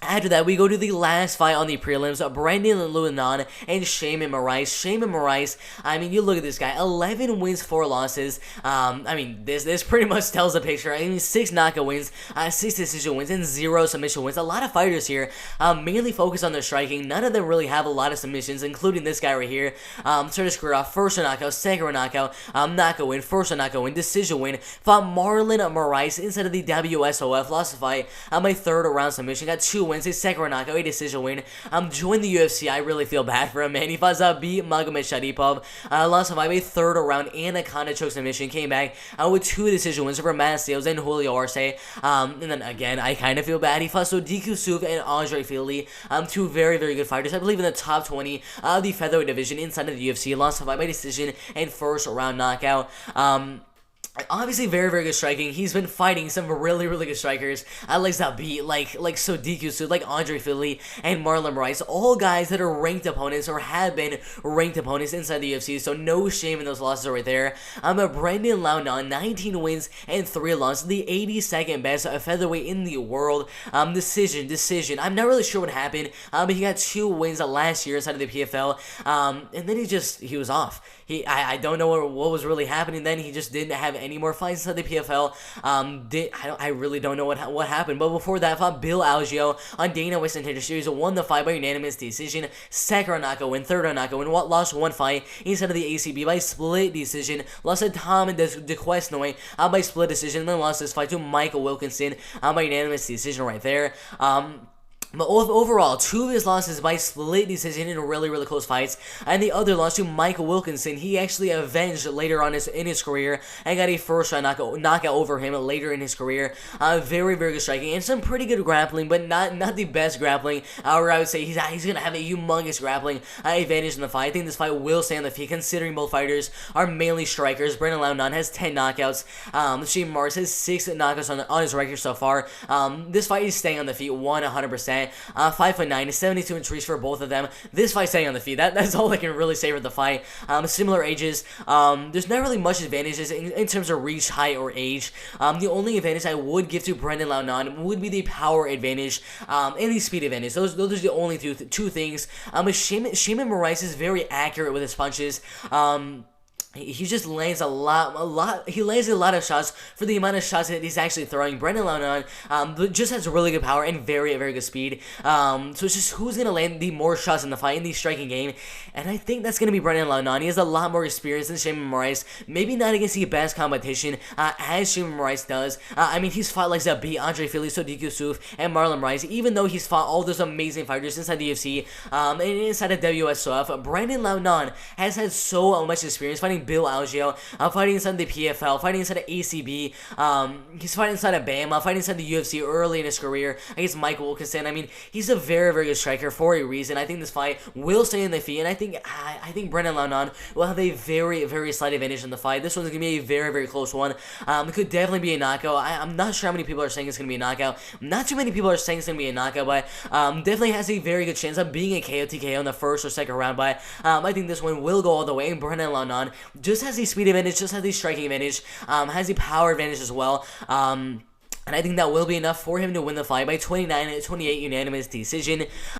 After that, we go to the last fight on the prelims, Brendan Loughnane and Sheymon Moraes. Sheymon Moraes, I mean, you look at this guy, 11 wins, 4 losses. I mean, this pretty much tells the picture. I mean, 6 knockout wins, 6 decision wins, and 0 submission wins. A lot of fighters here mainly focus on their striking. None of them really have a lot of submissions, including this guy right here. Started his career off, first round knockout, second round knockout, knockout win, first round knockout win, decision win. Fought Marlon Moraes inside of the WSOF, lost the fight my third round submission, got 2 wins, a second round knockout, a decision win. Joined the UFC. I really feel bad for him, man. He fought beat Magomed Sharipov, lost a fight, a third round anaconda choke submission, came back with 2 decision wins over Matt Sales and Julio Arce. And then again, I kind of feel bad. He fought Sodiq Yusuf and Andre Fili, 2 very, very good fighters. I believe in the top 20 of the featherweight division inside of the UFC. Lost a fight by decision and first round knockout. Obviously, very, very good striking. He's been fighting some really, really good strikers. Like Zabit, like Sodiq Yusuf, like Andre Fili, and Marlon Moraes. All guys that are ranked opponents or have been ranked opponents inside the UFC. So no shame in those losses right there. Brendan Loughnane, 19 wins and 3 losses. The 82nd best featherweight in the world. Decision. I'm not really sure what happened. But he got 2 wins last year inside of the PFL. And then he was off. I don't know what was really happening then. He just didn't have any more fights inside the PFL. I really don't know what happened. But before that, fought Bill Algeo on Dana White's Contender Series, won the fight by unanimous decision, second round knockout win, third round knockout win, lost 1 fight inside of the ACB by split decision, lost to Tom DeQuestnoy by split decision, and then lost this fight to Michael Wilkinson by unanimous decision right there. But overall, 2 of his losses by split decision in really, really close fights. And the other loss to Michael Wilkinson, he actually avenged later on in his career and got a first round knockout over him later in his career. Very, very good striking and some pretty good grappling, but not the best grappling. Or I would say he's going to have a humongous grappling advantage in the fight. I think this fight will stay on the feet, considering both fighters are mainly strikers. Brendan Loughnane has 10 knockouts. Sheymon Moraes has 6 knockouts on his record so far. This fight is staying on the feet 100%. 5'9", 72 reach for both of them. This fight staying on the feet. That's all I can really say for the fight. Similar ages. There's not really much advantages in terms of reach, height, or age. The only advantage I would give to Brendan Loughnane would be the power advantage and the speed advantage. Those are the only two things. Sheymon Moraes is very accurate with his punches. He just lands a lot. He lands a lot of shots for the amount of shots that he's actually throwing. Brendan Loughnane just has really good power and very, very good speed. So it's just who's gonna land the more shots in the fight, in the striking game, and I think that's gonna be Brendan Loughnane. He has a lot more experience than Sheymon Moraes. Maybe not against the best competition as Sheymon Moraes does. I mean, he's fought like Zabit, Andre Fili, Sodiq Yusuf, and Marlon Moraes. Even though he's fought all those amazing fighters inside the UFC and inside of WSOF, Brendan Loughnane has had so much experience fighting Bill Algeo, fighting inside the PFL, fighting inside of ACB, he's fighting inside of Bama, fighting inside the UFC early in his career against Michael Wilkinson. I mean, he's a very, very good striker for a reason. I think this fight will stay in the feet, and I think Brendan Loughnane will have a very, very slight advantage in the fight. This one's going to be a very, very close one. It could definitely be a knockout. I'm not sure how many people are saying it's going to be a knockout. Not too many people are saying it's going to be a knockout, but definitely has a very good chance of being a KO TKO in the first or second round. But I think this one will go all the way, and Brendan Loughnane just has the speed advantage, just has the striking advantage, has the power advantage as well. And I think that will be enough for him to win the fight by 29-28 unanimous decision.